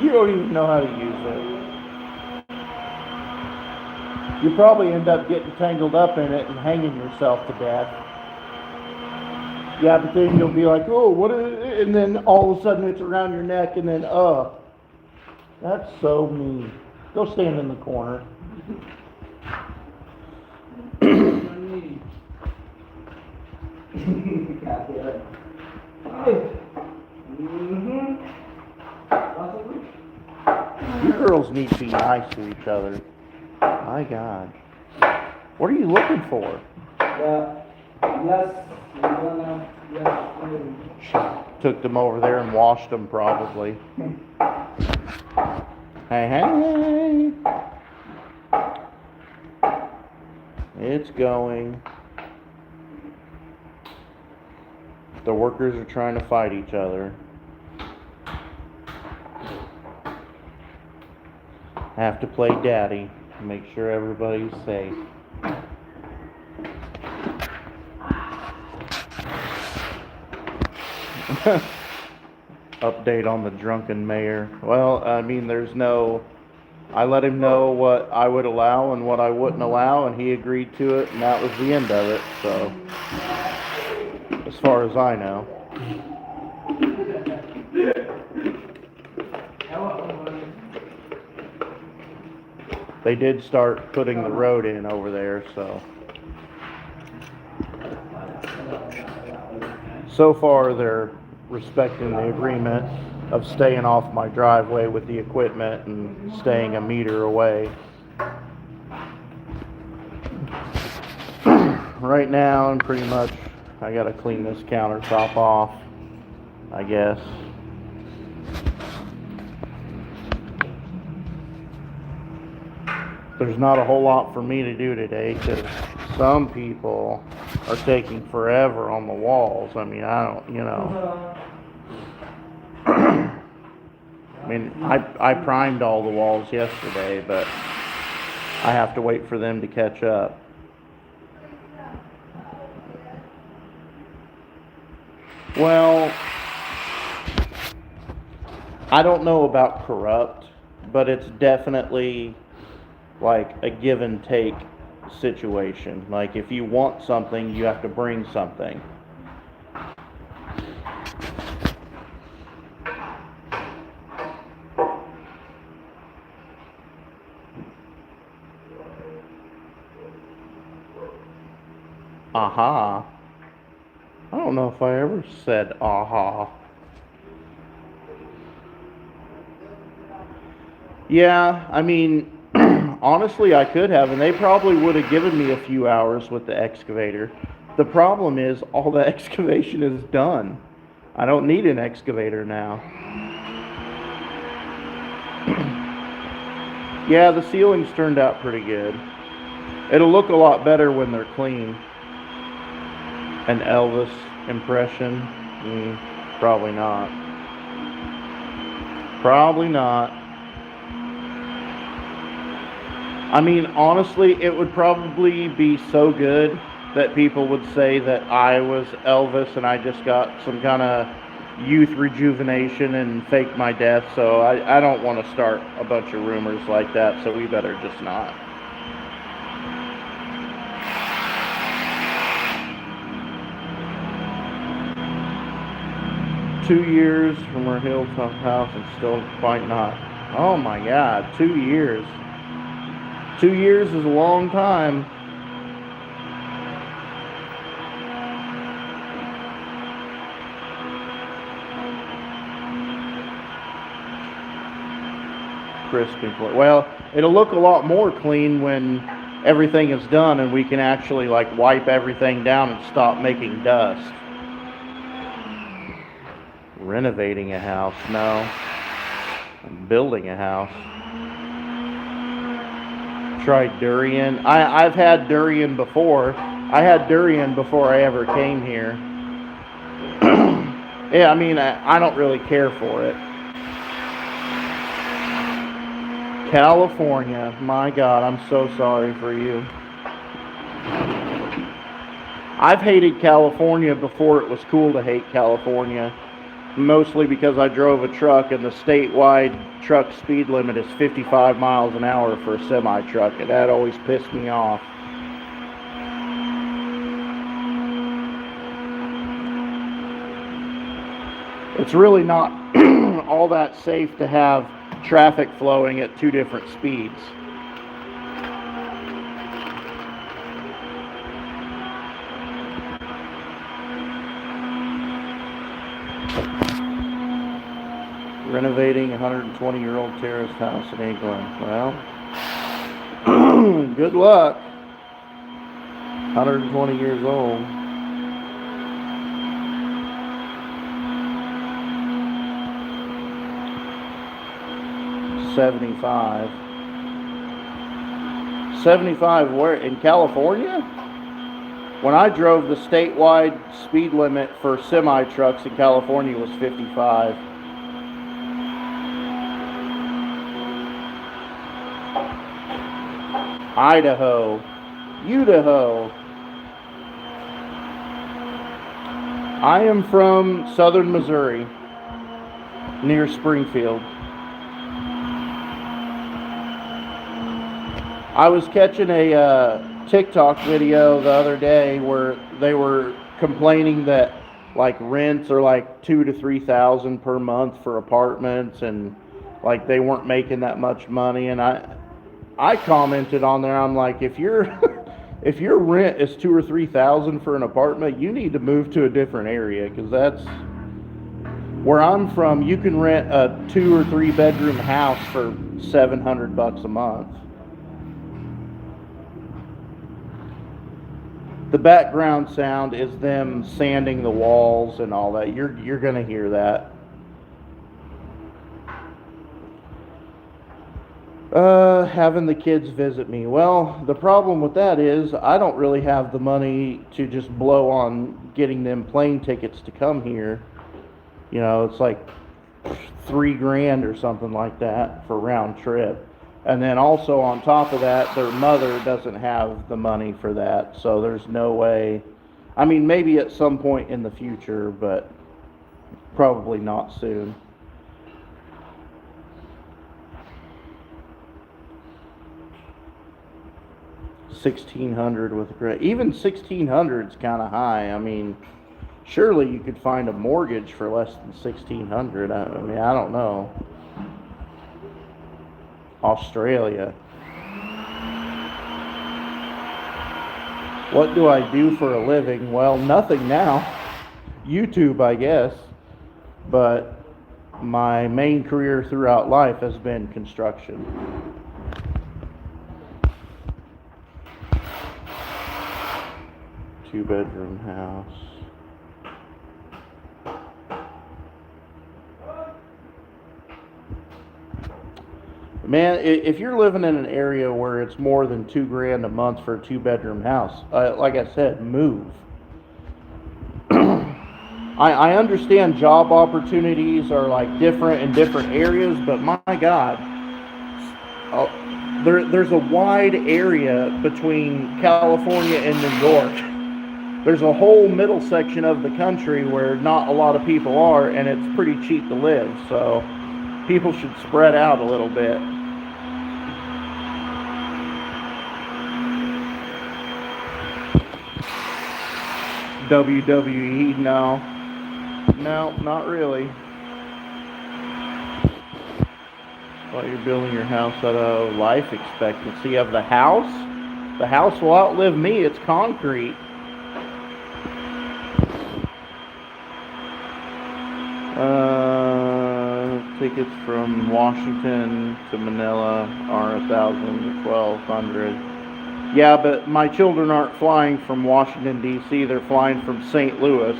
You don't even know how to use it. You probably end up getting tangled up in it and hanging yourself to death. Yeah, but then you'll be like, oh, what is it? And then all of a sudden it's around your neck, and then, that's so mean. Go stand in the corner. You girls need to be nice to each other. My God. What are you looking for? Took them over there and washed them probably. Hey, hey. It's going. The workers are trying to fight each other. Have to play daddy to make sure everybody's safe. Update on the drunken mayor. Well, I mean, I let him know what I would allow and what I wouldn't allow, and he agreed to it, and that was the end of it, so, as far as I know. They did start putting the road in over there, so. So far, they're respecting the agreement of staying off my driveway with the equipment and staying a meter away. Right now, and pretty much, I gotta clean this countertop off, I guess. There's not a whole lot for me to do today because some people are taking forever on the walls. I mean, I don't, I mean, I primed all the walls yesterday, but I have to wait for them to catch up. Well, I don't know about corrupt, but it's definitely like a give and take situation. Like if you want something, you have to bring something. Aha. I don't know if I ever said aha. Yeah, I mean, honestly, I could have, and they probably would have given me a few hours with the excavator. The problem is, all the excavation is done. I don't need an excavator now. Yeah, the ceilings turned out pretty good. It'll look a lot better when they're clean. An Elvis impression? Probably not. Probably not. I mean, honestly, it would probably be so good that people would say that I was Elvis and I just got some kind of youth rejuvenation and faked my death, so I don't want to start a bunch of rumors like that, so we better just not. "2 years from our hilltop house and still quite not." Oh my God, 2 years. 2 years is a long time. Crispy. Well, it'll look a lot more clean when everything is done and we can actually like wipe everything down and stop making dust. Renovating a house? No. I'm building a house. Tried durian. I've had durian before. I had durian before I ever came here. Yeah, I mean, I don't really care for it. California. My God, I'm so sorry for you. I've hated California before it was cool to hate California. mostly because I drove a truck and the statewide truck speed limit is 55 miles an hour for a semi-truck, and that always pissed me off. It's really not all that safe to have traffic flowing at two different speeds. Renovating a 120-year-old terraced house in England. Well, good luck. 120 years old. $75. $75 where? In California? When I drove, the statewide speed limit for semi-trucks in California was 55. Idaho. Idaho. I am from southern Missouri, near Springfield. I was catching a TikTok video the other day where they were complaining that like rents are like $2,000 to $3,000 per month for apartments, and like they weren't making that much money. And I commented on there, I'm like, if your rent is $2,000 or $3,000 for an apartment, you need to move to a different area, because that's where I'm from. You can rent a 2 or 3 bedroom house for $700 a month. The background sound is them sanding the walls and all that. You're gonna hear that. Having the kids visit me. Well, the problem with that is I don't really have the money to just blow on getting them plane tickets to come here. You know, it's like $3,000 or something like that for round trip. And then also on top of that, their mother doesn't have the money for that. So there's no way. I mean, maybe at some point in the future, but probably not soon. $1,600 with credit. Even $1,600 is kind of high. I mean, surely you could find a mortgage for less than $1,600. I mean, I don't know. Australia. What do I do for a living? Well, nothing now. YouTube, I guess. But my main career throughout life has been construction. Two-bedroom house. Man, if you're living in an area where it's more than $2,000 a month for a 2-bedroom house, like I said, move. I understand job opportunities are like different in different areas, but my God, there's a wide area between California and New York. There's a whole middle section of the country where not a lot of people are, and it's pretty cheap to live. So people should spread out a little bit. WWE, no, not really. Well, you're building your house out of life expectancy of the house. The house will outlive me. It's concrete. Tickets from Washington to Manila are $1,000 to $1,200. Yeah, but my children aren't flying from Washington, D.C. They're flying from St. Louis.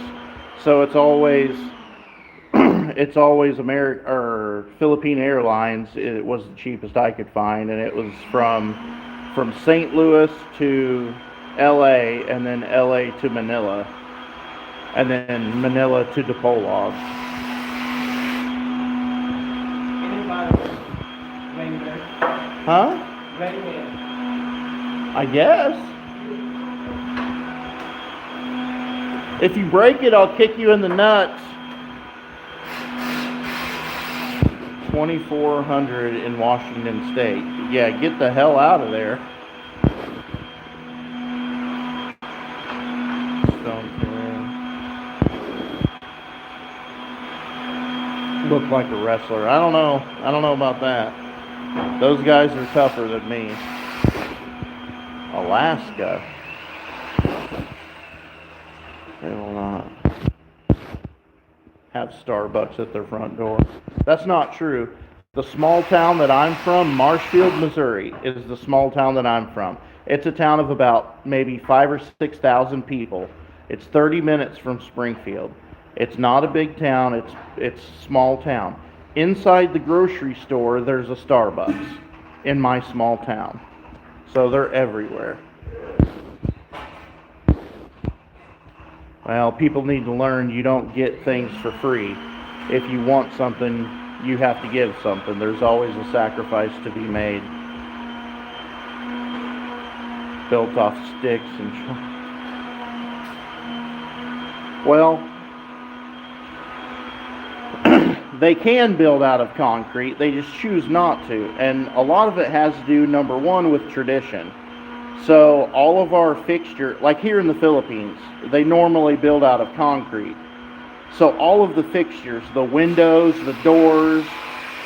So it's always American or Philippine Airlines. It was the cheapest I could find, and it was from St. Louis to L.A. and then L.A. to Manila, and then Manila to DePolog. Huh? I guess. If you break it, I'll kick you in the nuts. 2400 in Washington State. Yeah, get the hell out of there. Look like a wrestler. I don't know. I don't know about that. Those guys are tougher than me. Alaska. They will not have Starbucks at their front door. That's not true. The small town that I'm from, Marshfield, Missouri, is the small town that I'm from. It's a town of about maybe 5,000 or 6,000 people. It's 30 minutes from Springfield. It's not a big town. It's a small town. Inside the grocery store, there's a Starbucks in my small town. So they're everywhere. Well, people need to learn you don't get things for free. If you want something, you have to give something. There's always a sacrifice to be made. Built off sticks and... Well, they can build out of concrete. They just choose not to. And a lot of it has to do, number one, with tradition. So all of our fixture, like here in the Philippines, they normally build out of concrete. So all of the fixtures, the windows, the doors,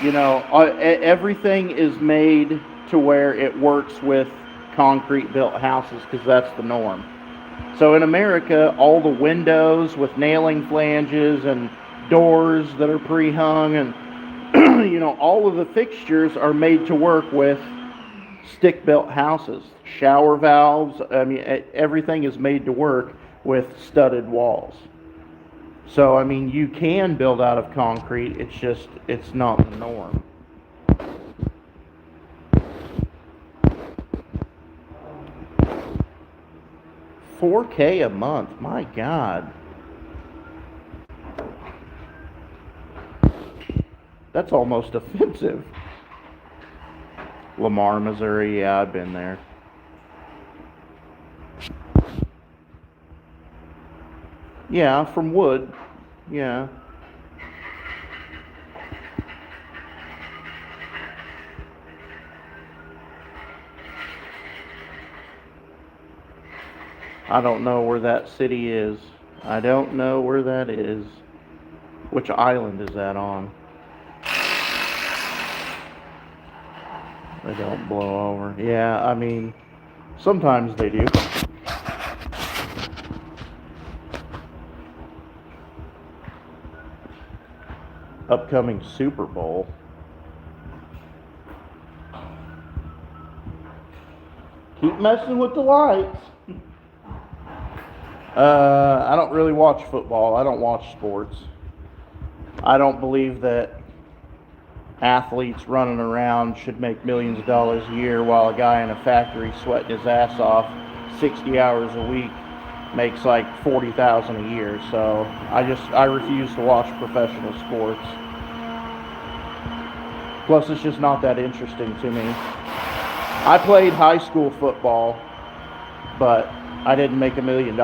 everything is made to where it works with concrete built houses because that's the norm. So in America, all the windows with nailing flanges and doors that are pre-hung and all of the fixtures are made to work with stick-built houses. Shower valves, everything is made to work with studded walls. So, you can build out of concrete, it's not the norm. $4K a month, my God. That's almost offensive. Lamar, Missouri, yeah, I've been there. Yeah, from wood, yeah. I don't know where that city is. I don't know where that is. Which island is that on? They don't blow over. Yeah, sometimes they do. Upcoming Super Bowl. Keep messing with the lights. I don't really watch football. I don't watch sports. I don't believe that athletes running around should make millions of dollars a year while a guy in a factory sweating his ass off 60 hours a week makes like $40,000 a year. So I refuse to watch professional sports. Plus, it's just not that interesting to me. I played high school football, but I didn't make $1 million.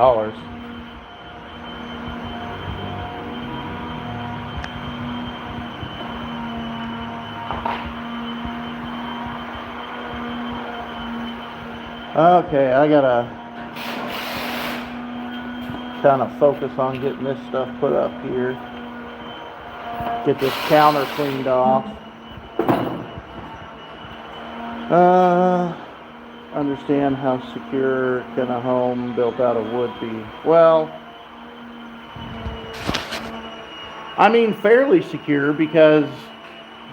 Okay, I gotta kind of focus on getting this stuff put up here. Get this counter cleaned off. Understand how secure can a home built out of wood be? Well, fairly secure because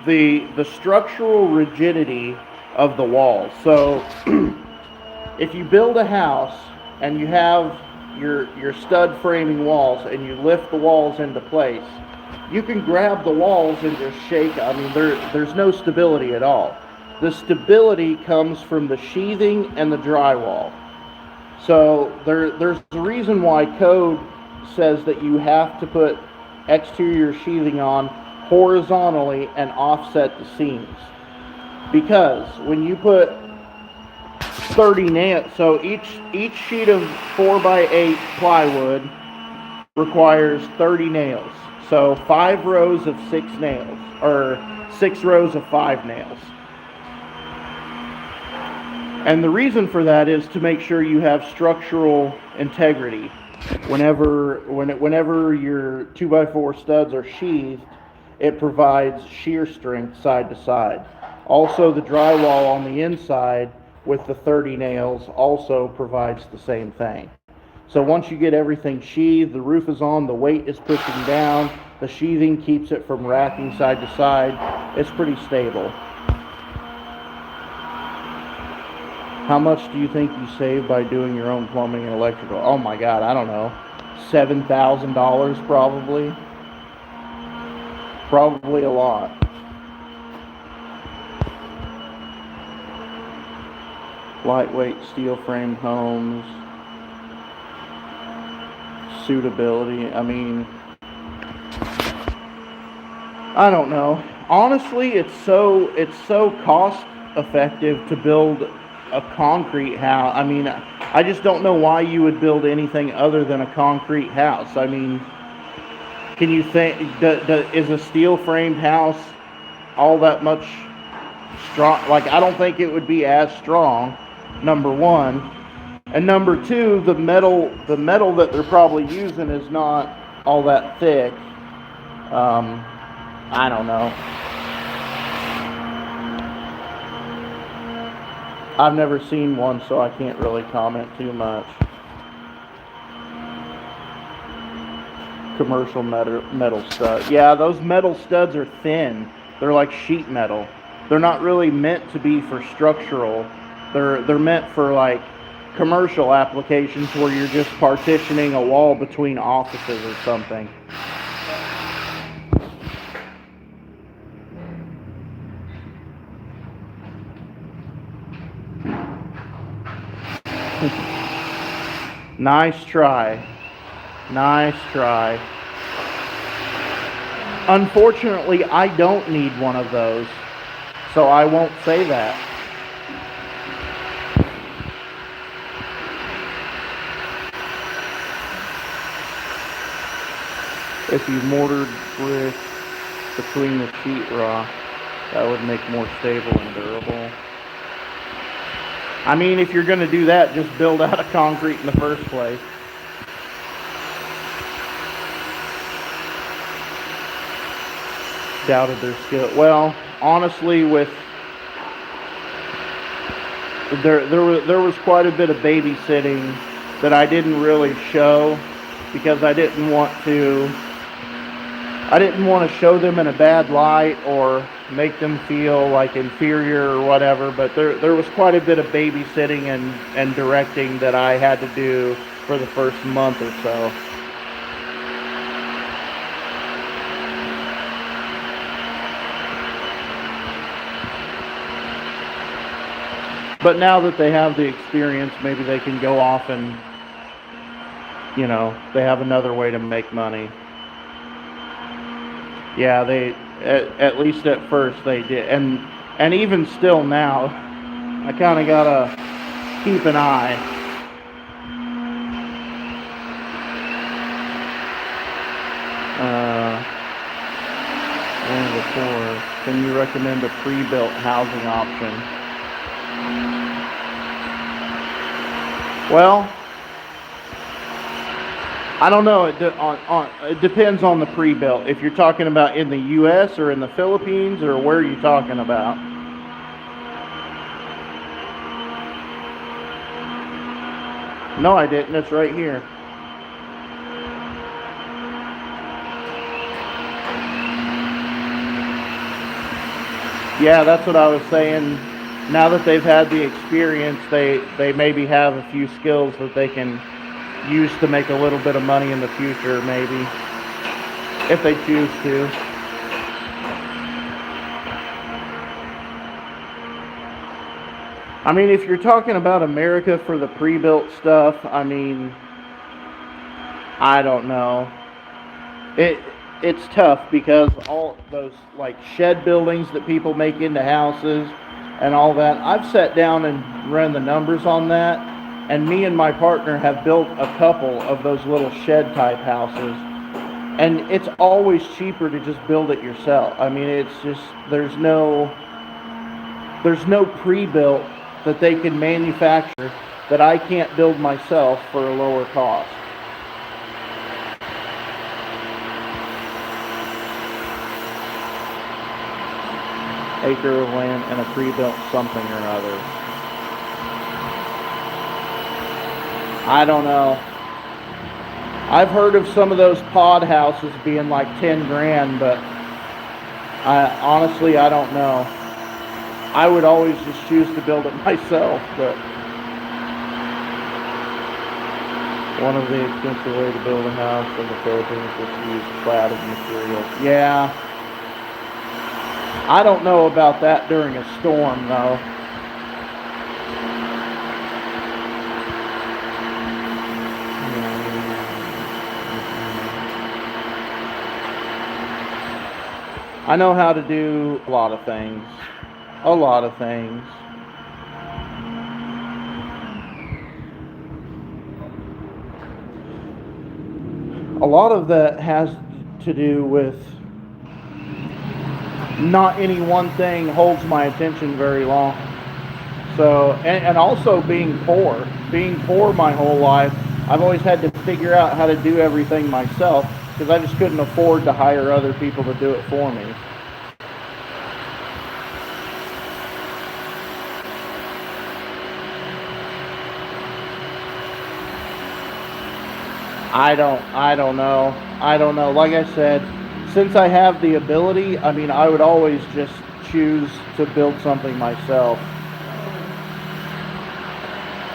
the structural rigidity of the walls. So if you build a house and you have your stud framing walls and you lift the walls into place, you can grab the walls and just shake. There's no stability at all. The stability comes from the sheathing and the drywall. So there's a reason why code says that you have to put exterior sheathing on horizontally and offset the seams. Because when you put 30 nails, so each sheet of 4x8 plywood requires 30 nails. So 5 rows of 6 nails, or 6 rows of 5 nails. And the reason for that is to make sure you have structural integrity. Whenever your 2x4 studs are sheathed, it provides shear strength side to side. Also, the drywall on the inside with the 30 nails also provides the same thing. So once you get everything sheathed, the roof is on, the weight is pushing down, the sheathing keeps it from racking side to side. It's pretty stable. How much do you think you save by doing your own plumbing and electrical? Oh my God, I don't know. $7,000 probably. Probably a lot. Lightweight steel frame homes. Suitability. I mean, I don't know. Honestly, it's so cost effective to build a concrete house. I mean, I just don't know why you would build anything other than a concrete house. I mean, can you think, is a steel framed house all that much strong? Like, I don't think it would be as strong, number one. And number two, the metal that they're probably using is not all that thick. I don't know. I've never seen one, so I can't really comment too much. Commercial metal stud. Yeah, those metal studs are thin. They're like sheet metal. They're not really meant to be for structural. They're meant for like commercial applications where you're just partitioning a wall between offices or something. Nice try. Nice try. Unfortunately, I don't need one of those, so I won't say that. If you mortared brick between the sheetrock, that would make more stable and durable. I mean, if you're going to do that, just build out of concrete in the first place. Doubted their skill. Well, honestly, there was quite a bit of babysitting that I didn't really show because I didn't want to show them in a bad light or make them feel like inferior or whatever, but there was quite a bit of babysitting and directing that I had to do for the first month or so. But now that they have the experience, maybe they can go off and, you know, they have another way to make money. Yeah, they, at least at first they did. And even still now, I kind of gotta keep an eye. And before, can you recommend a pre-built housing option? Well, I don't know. It depends on the pre-built. If you're talking about in the U.S. or in the Philippines, or where are you talking about? No, I didn't. It's right here. Yeah, that's what I was saying. Now that they've had the experience, they maybe have a few skills that they can use to make a little bit of money in the future, maybe, if they choose to. I mean, if you're talking about America for the pre-built stuff, I mean, I don't know. It's tough because all those like shed buildings that people make into houses and all that, I've sat down and run the numbers on that, and me and my partner have built a couple of those little shed type houses, And it's always cheaper to just build it yourself. I mean, it's just there's no pre-built that they can manufacture that I can't build myself for a lower cost. Acre of land and a pre-built something or other. I don't know. I've heard of some of those pod houses being like 10 grand, but honestly, I don't know. I would always just choose to build it myself, but one of the expensive way to build a house in the Philippines is to use cladding material. Yeah. I don't know about that during a storm, though. I know how to do a lot of things. A lot of things. A lot of that has to do with not any one thing holds my attention very long. So, and also being poor. Being poor my whole life, I've always had to figure out how to do everything myself because I just couldn't afford to hire other people to do it for me. I don't know. I don't know. Like I said, since I have the ability, I mean, I would always just choose to build something myself.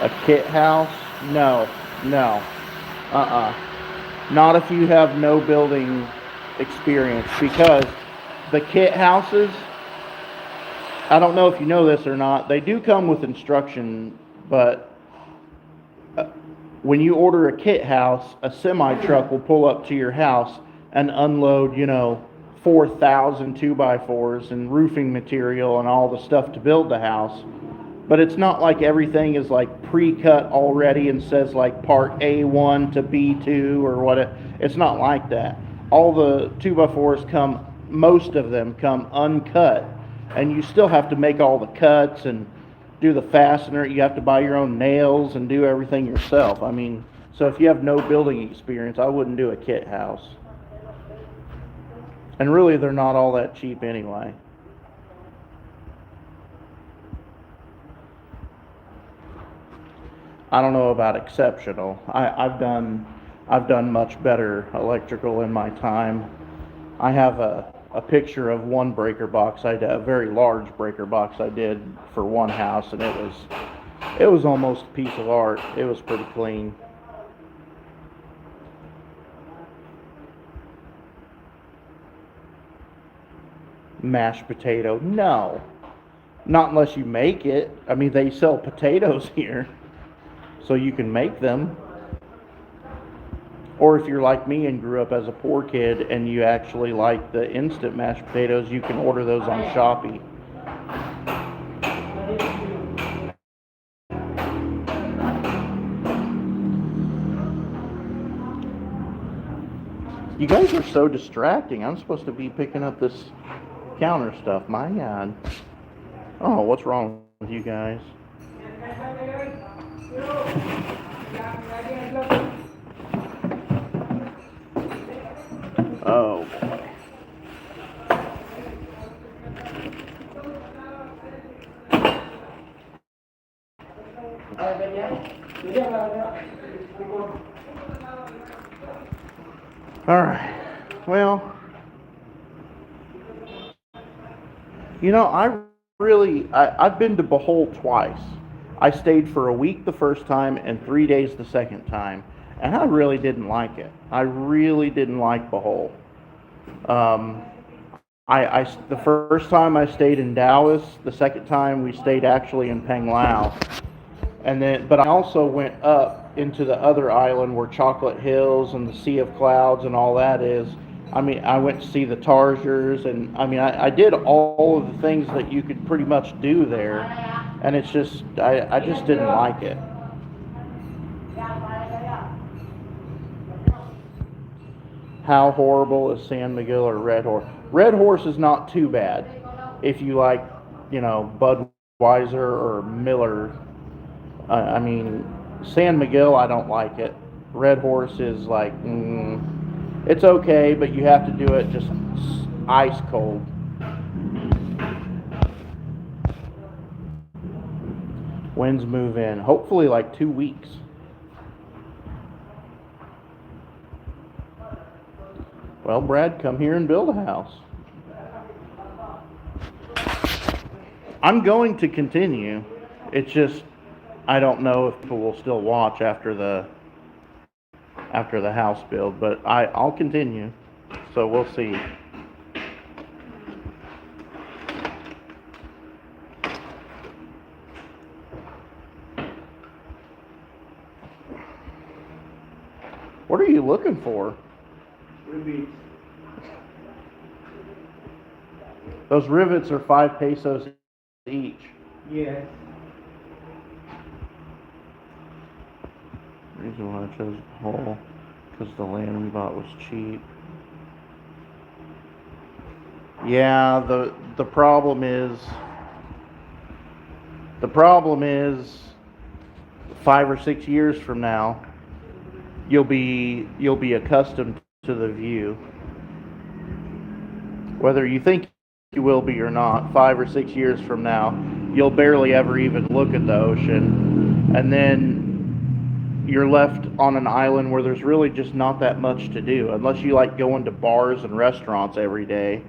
A kit house? No, no. Not if you have no building experience, because the kit houses, I don't know if you know this or not, they do come with instruction, but when you order a kit house, a semi truck will pull up to your house and unload, 4,000 2x4s and roofing material and all the stuff to build the house. But it's not like everything is like pre-cut already and says like part A1 to B2 or what. It's not like that. All the 2x4s come, most of them come uncut, and you still have to make all the cuts and do the fastener. You have to buy your own nails and do everything yourself. I mean, so if you have no building experience, I wouldn't do a kit house. And really, they're not all that cheap anyway. I don't know about exceptional. I've done much better electrical in my time. I have a picture of one breaker box I did, a very large breaker box I did for one house, and it was almost a piece of art. It was pretty clean. Mashed potato? No. Not unless you make it. I mean, they sell potatoes here, so you can make them. Or if you're like me and grew up as a poor kid and you actually like the instant mashed potatoes, you can order those on Shopee. You guys are so distracting. I'm supposed to be picking up this counter stuff. My God. Oh, what's wrong with you guys? Oh boy. All right. Well, I've been to Bohol twice. I stayed for a week the first time and 3 days the second time, and I really didn't like it. I really didn't like Bohol. Um, the first time I stayed in Dallas. The second time we stayed actually in Panglao, but I also went up into the other island where Chocolate Hills and the Sea of Clouds and all that is. I mean, I went to see the Tarsiers, and I mean, I did all of the things that you could pretty much do there, and it's just, I just didn't like it. How horrible is San Miguel or Red Horse? Red Horse is not too bad if you like, Budweiser or Miller. I mean, San Miguel, I don't like it. Red Horse is like, it's okay, but you have to do it just ice cold. Winds move in, hopefully like 2 weeks. Well, Brad, come here and build a house. I'm going to continue. It's just I don't know if people will still watch after the house build, but I'll continue. So we'll see. What are you looking for? Rivets. Those rivets are 5 pesos each. Yes. Reason why I chose Hull, because the land we bought was cheap. Yeah, the problem is 5 or 6 years from now, you'll be accustomed to the view. Whether you think you will be or not, 5 or 6 years from now, you'll barely ever even look at the ocean, and then you're left on an island where there's really just not that much to do, unless you like going to bars and restaurants every day.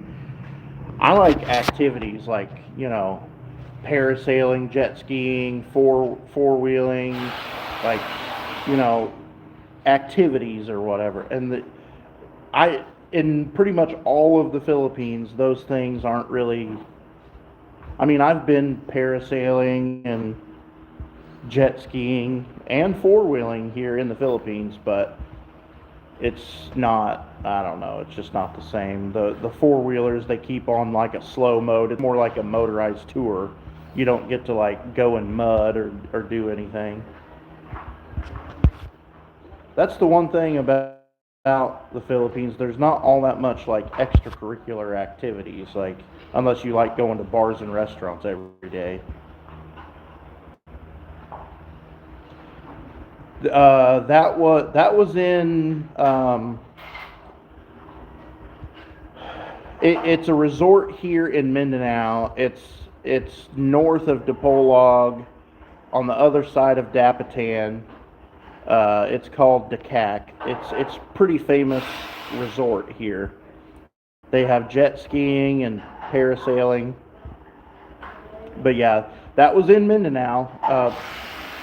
I like activities like, parasailing, jet skiing, four-wheeling, like, activities or whatever. And in pretty much all of the Philippines, those things aren't really. I mean, I've been parasailing and jet skiing and four-wheeling here in the Philippines, but it's not, I don't know, it's just not the same. The four-wheelers, they keep on like a slow mode. It's more like a motorized tour. You don't get to like go in mud or do anything. That's the one thing about the Philippines. There's not all that much like extracurricular activities, like unless you like going to bars and restaurants every day. That was in. It's a resort here in Mindanao. It's north of Dipolog, on the other side of Dapitan. It's called Dacac. It's pretty famous resort here. They have jet skiing and parasailing. But yeah, that was in Mindanao,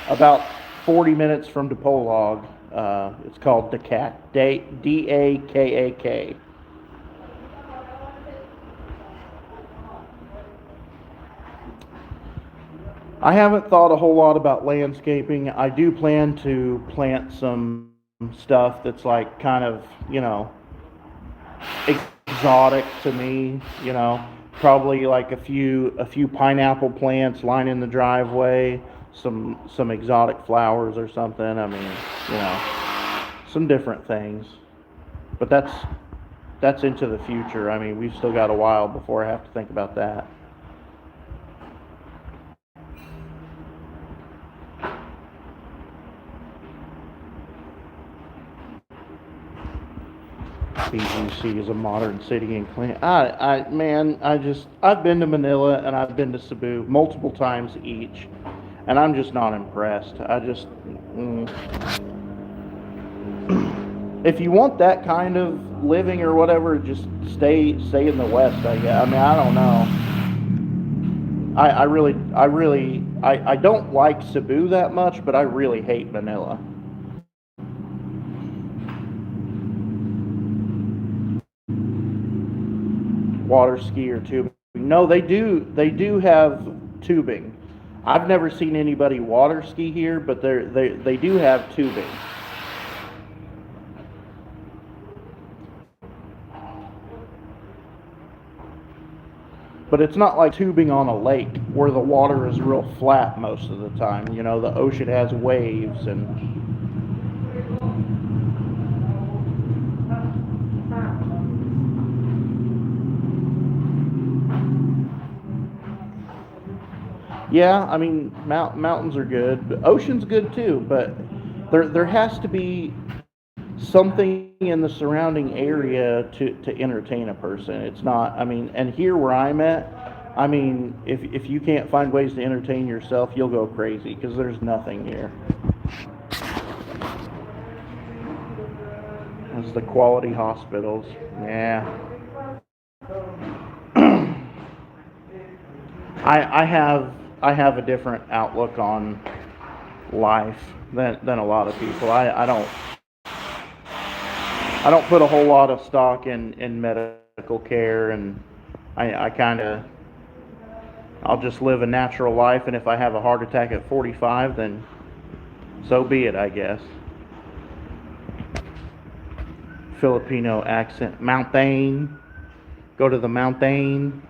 about 40 minutes from Dipolog. It's called Dacac. Dakak. I haven't thought a whole lot about landscaping. I do plan to plant some stuff that's like kind of, exotic to me, probably like a few pineapple plants lining the driveway, some exotic flowers or something. I mean, some different things. But that's into the future. I mean, we've still got a while before I have to think about that. BGC is a modern city in clean. I've been to Manila and I've been to Cebu multiple times each, and I'm just not impressed. If you want that kind of living or whatever, just stay in the West. I mean, I don't know. I don't like Cebu that much, but I really hate Manila. Water ski or tubing. No, they do have tubing. I've never seen anybody water ski here, but they do have tubing. But it's not like tubing on a lake where the water is real flat most of the time. The ocean has waves and Yeah, I mean, mountains are good. But ocean's good too, but there has to be something in the surrounding area to entertain a person. It's not, I mean, and here where I'm at, I mean, if you can't find ways to entertain yourself, you'll go crazy because there's nothing here. As the quality hospitals. Yeah. I have a different outlook on life than a lot of people. I don't put a whole lot of stock in medical care, and I kind of I'll just live a natural life, and if I have a heart attack at 45, then so be it, I guess. Filipino accent, mountain, go to the mountain.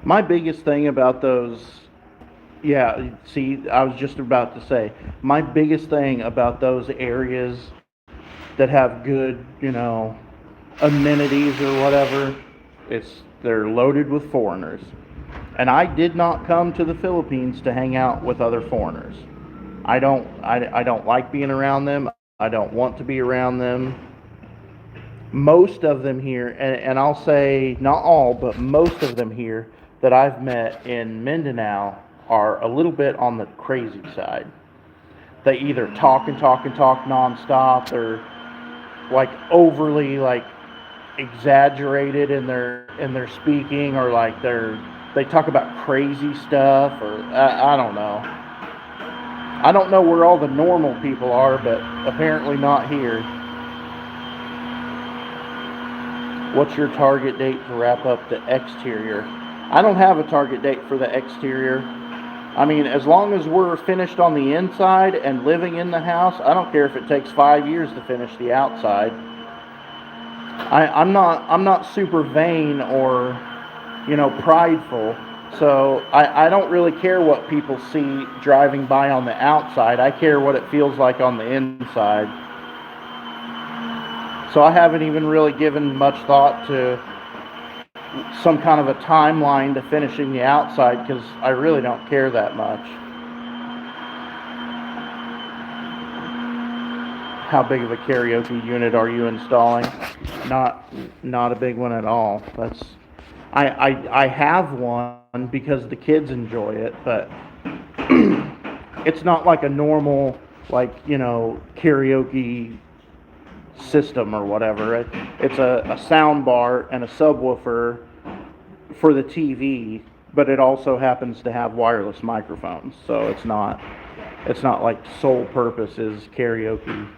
My biggest thing about those, yeah, see, I was just about to say, my biggest thing about those areas that have good, amenities or whatever, they're loaded with foreigners. And I did not come to the Philippines to hang out with other foreigners. I don't like being around them. I don't want to be around them. Most of them here, and I'll say not all, but most of them here that I've met in Mindanao are a little bit on the crazy side. They either talk and talk and talk nonstop, or like overly like exaggerated in their speaking, or like they talk about crazy stuff, or I don't know. I don't know where all the normal people are, but apparently not here. What's your target date to wrap up the exterior? I don't have a target date for the exterior. I mean, as long as we're finished on the inside and living in the house, I don't care if it takes 5 years to finish the outside. I'm not super vain or, prideful. So I don't really care what people see driving by on the outside. I care what it feels like on the inside. So I haven't even really given much thought to some kind of a timeline to finishing the outside because I really don't care that much. How big of a karaoke unit are you installing? Not a big one at all. I have one because the kids enjoy it, but it's not like a normal karaoke system or whatever. It's a sound bar and a subwoofer for the TV, but it also happens to have wireless microphones, so it's not like sole purpose is karaoke.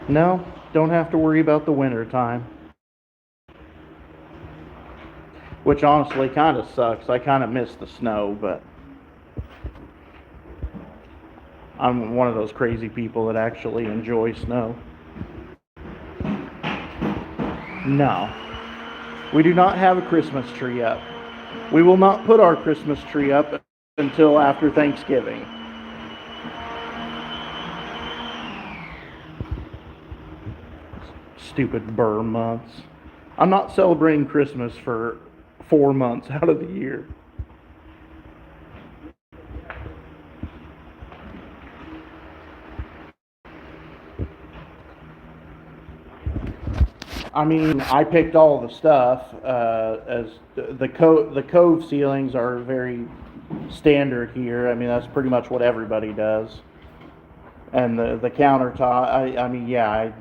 No, don't have to worry about the winter time, which honestly kind of sucks. I kind of miss the snow, but I'm one of those crazy people that actually enjoy snow. No, we do not have a Christmas tree up. We will not put our Christmas tree up until after Thanksgiving. Stupid burr months. I'm not celebrating Christmas for 4 months out of the year. I mean, I picked all the stuff. As the cove ceilings are very standard here. I mean, that's pretty much what everybody does. And the countertop. I mean, yeah, I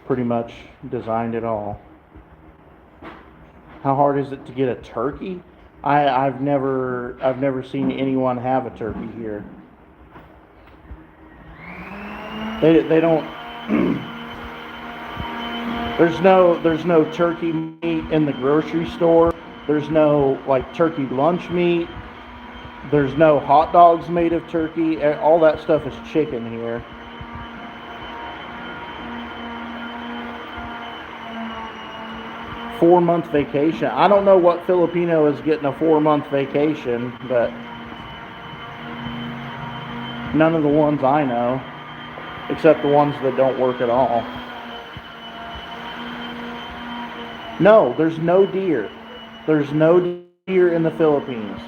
pretty much designed it all. How hard is it to get a turkey? I've never seen anyone have a turkey here. They don't. There's no turkey meat in the grocery store. There's no like turkey lunch meat. There's no hot dogs made of turkey. All that stuff is chicken here. 4-month vacation. I don't know what Filipino is getting a 4-month vacation, but none of the ones I know, except the ones that don't work at all. No, there's no deer. There's no deer in the Philippines.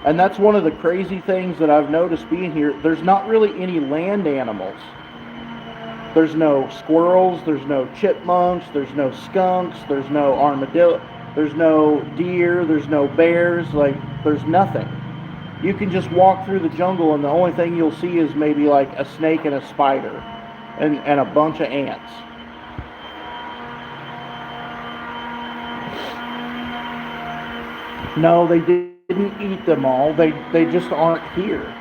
And that's one of the crazy things that I've noticed being here. There's not really any land animals. There's no squirrels, there's no chipmunks, there's no skunks, there's no armadillo, there's no deer, there's no bears, like, there's nothing. You can just walk through the jungle and the only thing you'll see is maybe like a snake and a spider and a bunch of ants. No, they didn't eat them all. They just aren't here.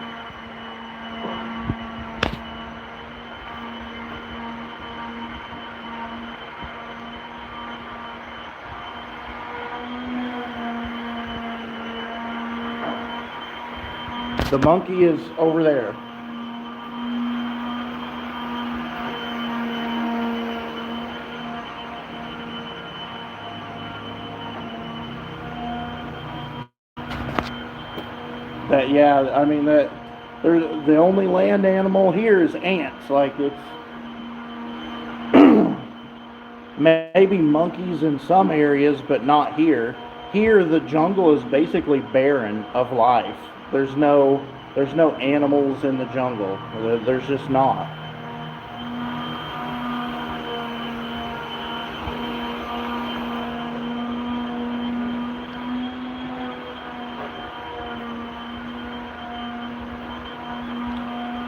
The monkey is over there. I mean, that the only land animal here is ants. Like, it's maybe monkeys in some areas, but not here. Here, the jungle is basically barren of life. There's no animals in the jungle. There's just not.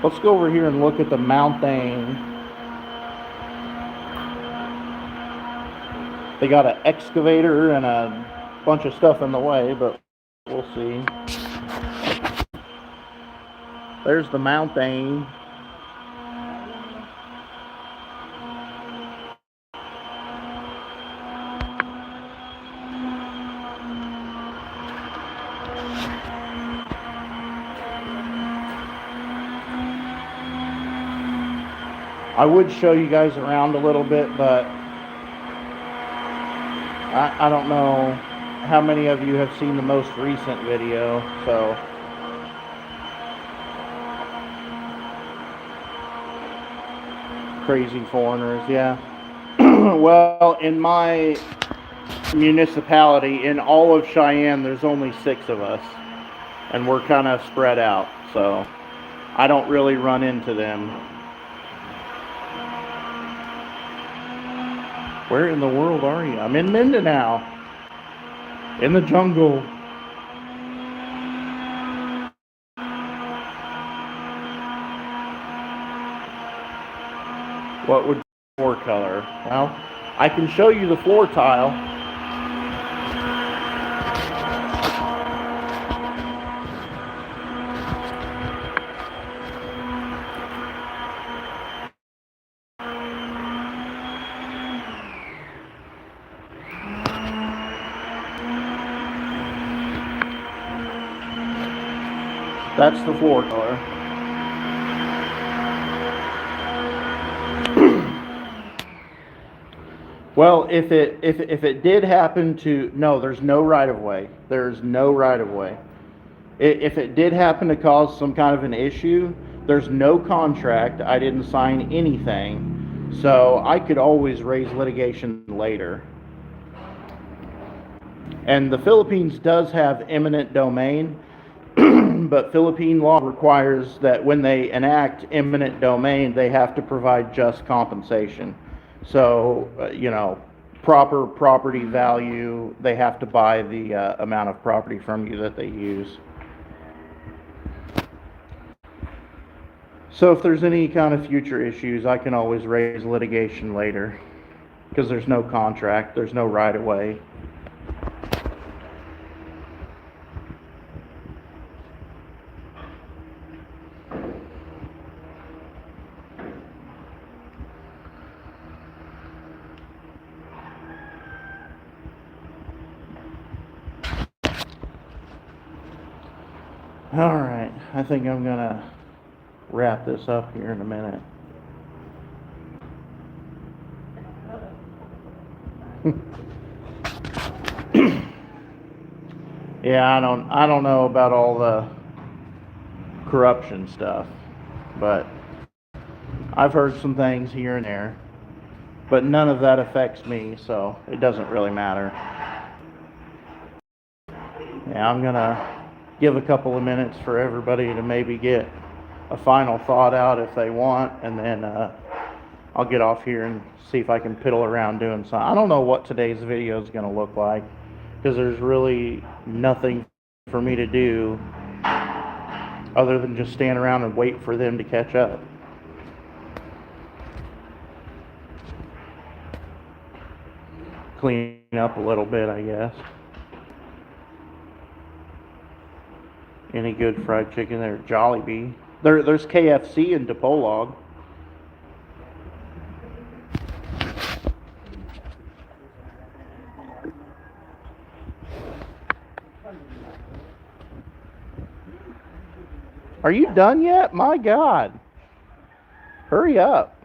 Let's go over here and look at the mountain. They got an excavator and a bunch of stuff in the way, but we'll see. There's the mountain. I would show you guys around a little bit, but I don't know how many of you have seen the most recent video, so crazy foreigners, yeah. Well, in my municipality, in all of Cheyenne, there's only 6 of us, and we're kind of spread out, so I don't really run into them. Where in the world are you? I'm in Mindanao, in the jungle. What would floor color? Well, I can show you the floor tile. That's the floor color. Well, if it did happen to, no, there's no right of way. There's no right of way. If it did happen to cause some kind of an issue, there's no contract. I didn't sign anything, so I could always raise litigation later. And the Philippines does have eminent domain, but Philippine law requires that when they enact eminent domain, they have to provide just compensation. So, proper property value, they have to buy the amount of property from you that they use. So if there's any kind of future issues, I can always raise litigation later, because there's no contract, there's no right of way. All right, I think I'm gonna wrap this up here in a minute. Yeah, I don't know about all the corruption stuff, but I've heard some things here and there. But none of that affects me, so it doesn't really matter. Yeah, I'm gonna give a couple of minutes for everybody to maybe get a final thought out if they want, and then I'll get off here and see if I can piddle around doing something. I don't know what today's video is gonna look like because there's really nothing for me to do other than just stand around and wait for them to catch up. Clean up a little bit, I guess. Any good fried chicken there? Jollibee. There's KFC in DePolog. Are you done yet? My God. Hurry up.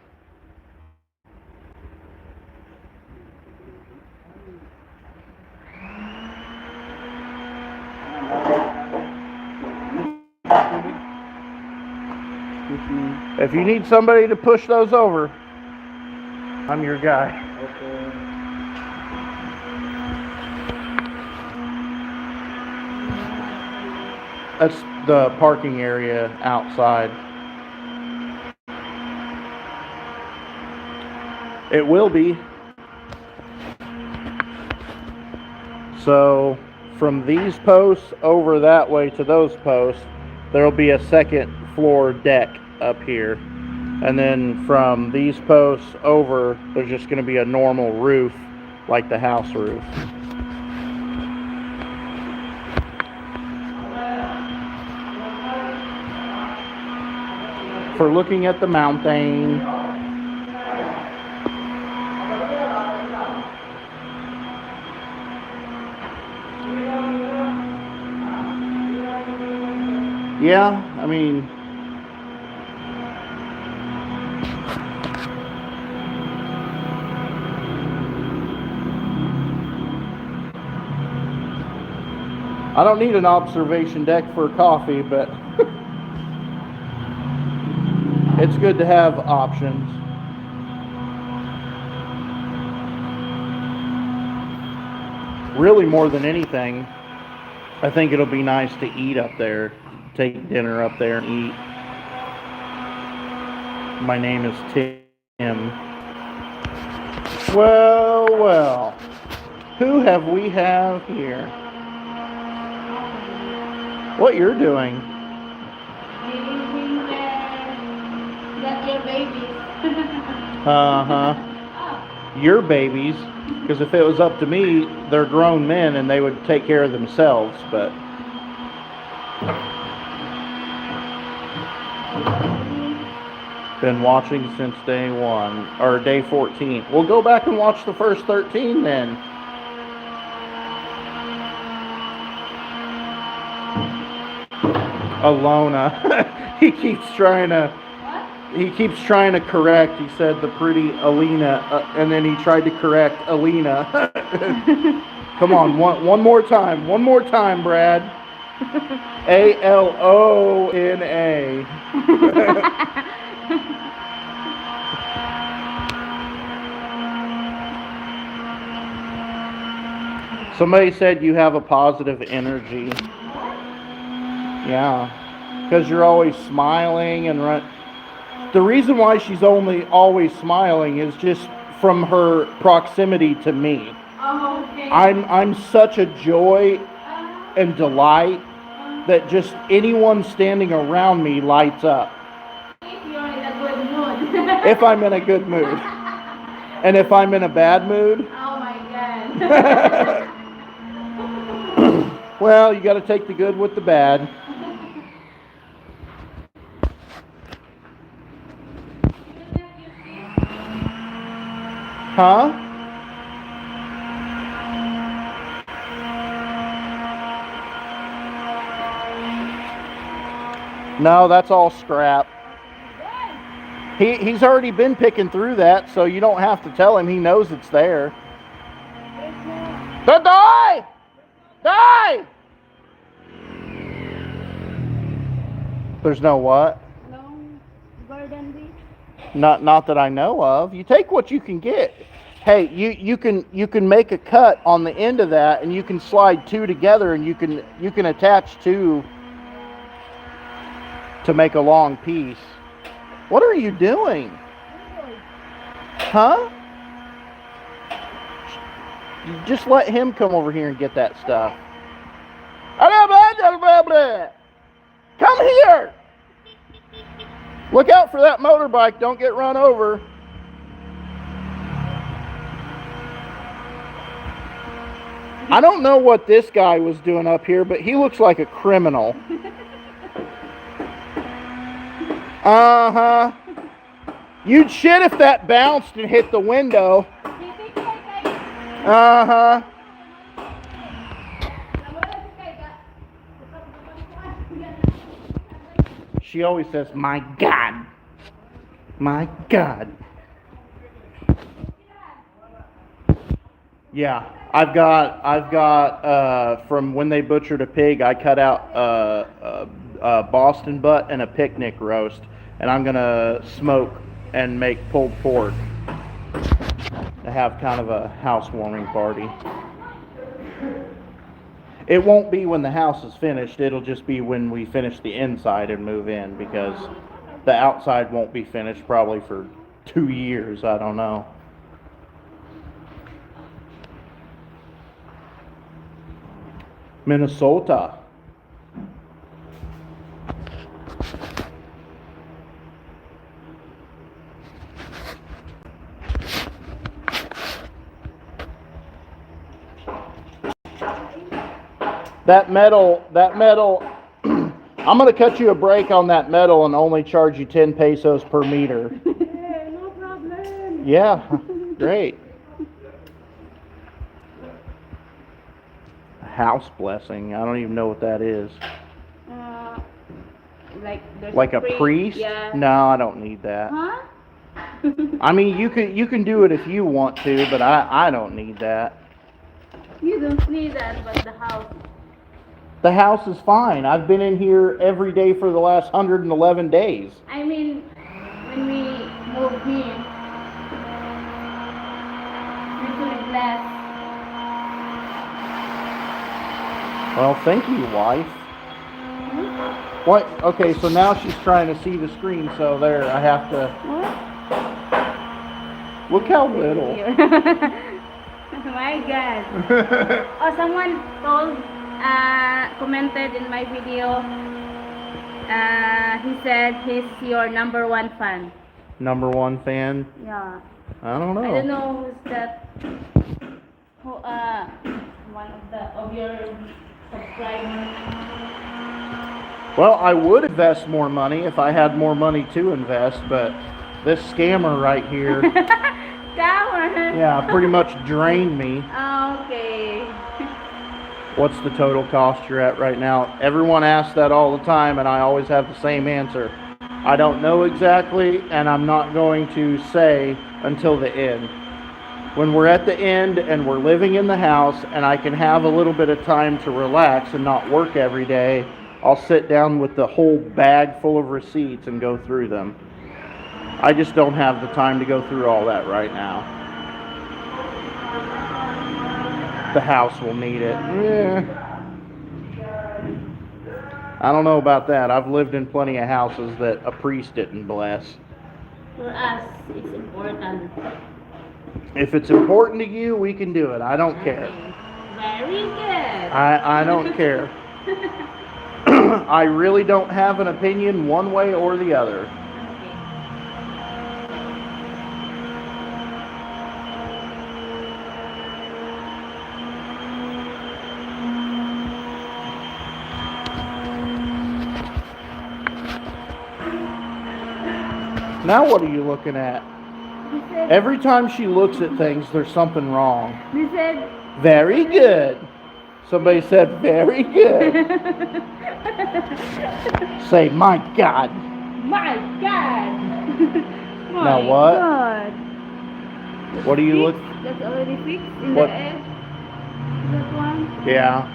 If you need somebody to push those over, I'm your guy. Okay. That's the parking area outside. It will be. So from these posts over that way to those posts, there'll be a second floor deck up here. And then from these posts over, there's just going to be a normal roof like the house roof. For looking at the mountain. Yeah, I mean, I don't need an observation deck for coffee, but it's good to have options. Really, more than anything, I think it'll be nice to eat up there. Take dinner up there and eat. My name is Tim. Well, well. Who have we have here? What you're doing? Got your babies. Uh-huh. Your babies. Because if it was up to me, they're grown men and they would take care of themselves, but... Been watching since day 1, or day 14. We'll go back and watch the first 13 then. Alona. He keeps trying to correct. He said the pretty Alina, and then he tried to correct Alina. Come on, one more time. One more time, Brad. Alona. Somebody said you have a positive energy. Yeah, because you're always smiling and the reason why she's always smiling is just from her proximity to me. Oh, okay. I'm such a joy and delight that just anyone standing around me lights up. If you're in a good mood. If I'm in a good mood. And if I'm in a bad mood, Oh my God. well, you got to take the good with the bad. Huh? No, that's all scrap. He's already been picking through that, so you don't have to tell him. He knows it's there. Die! Die! There's no what? No garden bed. Not that I know of. You take what you can get. Hey, you can make a cut on the end of that, and you can slide two together, and you can attach two to make a long piece. What are you doing? Huh? You just let him come over here and get that stuff. Come here! Look out for that motorbike. Don't get run over. I don't know what this guy was doing up here, but he looks like a criminal. Uh-huh. You'd shit if that bounced and hit the window. Uh-huh. She always says, "My God. My God." Yeah, I've got from when they butchered a pig, I cut out a Boston butt and a picnic roast, and I'm gonna smoke and make pulled pork to have kind of a housewarming party. It won't be when the house is finished, it'll just be when we finish the inside and move in, because the outside won't be finished probably for 2 years, I don't know. Minnesota. That metal, I'm going to cut you a break on that metal and only charge you 10 pesos per meter. Yeah, no problem. Yeah, great. A house blessing. I don't even know what that is. There's Like a priest? Yeah. No, I don't need that. Huh? I mean, you can do it if you want to, but I don't need that. You don't need that, but the house. The house is fine. I've been in here every day for the last 111 days. I mean, when we moved here, usually blessed. Well, thank you, wife. What? Okay, so now she's trying to see the screen, so there, I have to... What? Look how little. My God. Oh, someone commented in my video. He said he's your #1 fan. #1 fan? Yeah. I don't know. I don't know who's that. Who? One of your subscribers. Well, I would invest more money if I had more money to invest, but this scammer right here, Scammer. yeah, pretty much drained me. Okay. What's the total cost you're at right now? Everyone asks that all the time, and I always have the same answer. I don't know exactly, and I'm not going to say until the end. When we're at the end and we're living in the house and I can have a little bit of time to relax and not work every day, I'll sit down with the whole bag full of receipts and go through them. I just don't have the time to go through all that right now. The house will need it. I don't know about that. I've lived in plenty of houses that a priest didn't bless. For us, it's important. If it's important to you, we can do it. I don't care. Very good. I don't care. I really don't have an opinion one way or the other. Now what are you looking at? Every time she looks at things, there's something wrong. They said, Very good. Somebody said, very good. Say, my God. my God. Now what? God. What do you look? That's already fixed in What? the edge. That one. Yeah,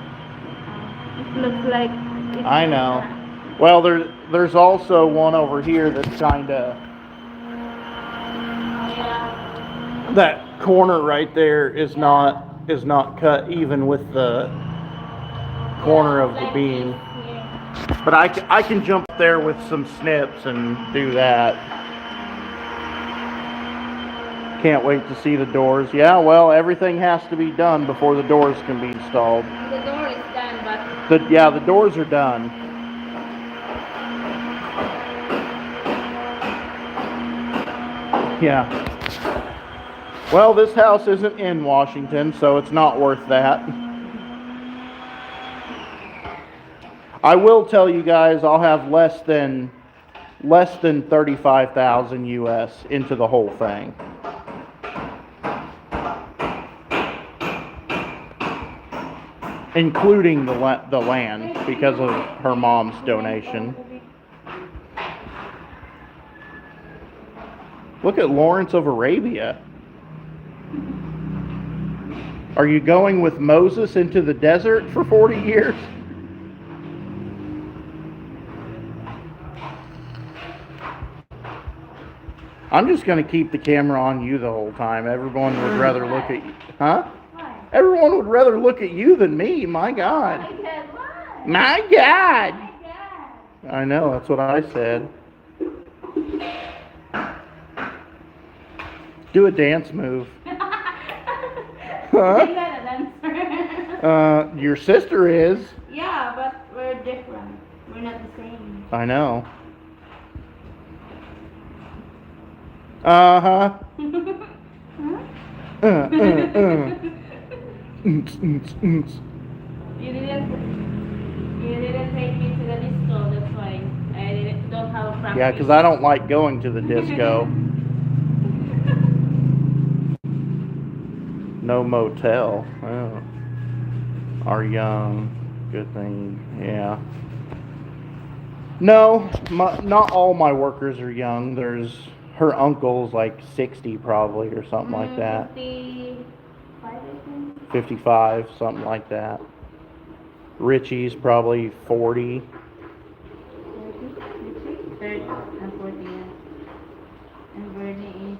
It looks like it's I know. Well, there's also one over here that's kind of Yeah. that corner right there is not cut even with the corner of the Like beam. this here. But I can jump there with some snips and do that. Can't wait to see the doors. Yeah, well, everything has to be done before the doors can be installed. The door is done, but The doors are done. Yeah. Well, this house isn't in Washington, so it's not worth that. I will tell you guys I'll have less than 35,000 US into the whole thing. Including the land because of her mom's donation. Look at Lawrence of Arabia. Are you going with Moses into the desert for 40 years? I'm just going to keep the camera on you the whole time. Everyone would rather look at you. Huh? why? Everyone would rather look at you than me. My God. My God, why? My God. My God. I know, that's what I said. Do a dance move. Huh? Huh? Your sister is. Yeah, but we're different. We're not the same. I know. Uh-huh. Huh? Mm, mm, mm. You didn't take me to the disco, that's why I don't have a practice. Yeah, because I don't like going to the disco. No motel. Oh. Are young. Good thing. Yeah. No, not all my workers are young. There's her uncle's like 60 probably or something like that. 55, I think. 55, something like that. Richie's probably 40. 30 and 40, yeah. And Bernie is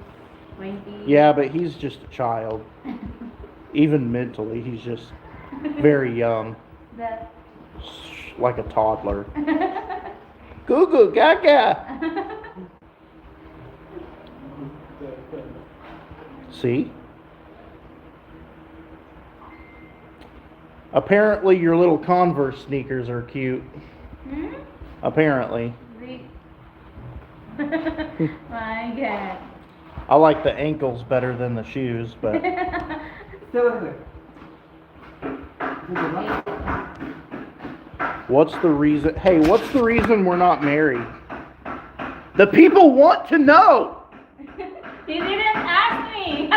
20. Yeah, but he's just a child. Even mentally, he's just very young. That. Like a toddler. Goo goo gaga. See? Apparently your little Converse sneakers are cute. Hmm? Apparently. My God. I like the ankles better than the shoes, but what's the reason? Hey, what's the reason we're not married? The people want to know. You didn't ask me.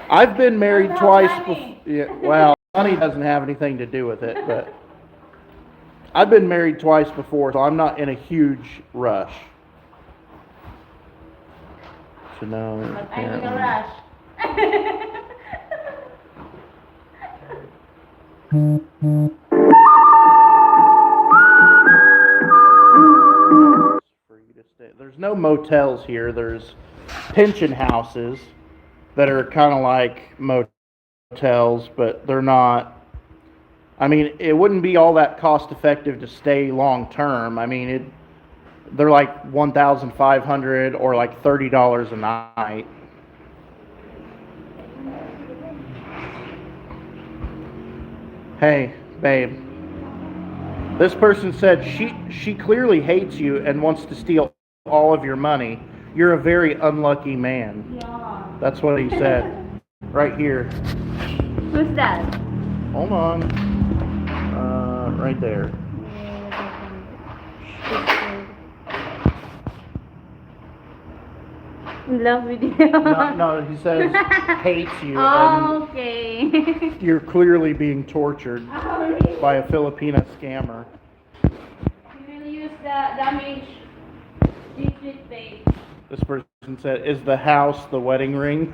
I've been married What twice about before. money? Yeah, well, money doesn't have anything to do with it, but I've been married twice before, so I'm not in a huge rush. So no. But I'm in a apparently. rush. For you to stay. There's no motels here. There's pension houses that are kind of like motels, but they're not. I mean, it wouldn't be all that cost effective to stay long term. I mean, they're like 1,500 or like $30 a night. Hey, babe. This person said she clearly hates you and wants to steal all of your money. You're a very unlucky man. Yeah. That's what he said. Right here. Who's that? Hold on. Right there. Love video. No, he says hates you Oh, okay. and you're clearly being tortured by a Filipina scammer. You will use the damage digit base. This person said, is the house the wedding ring?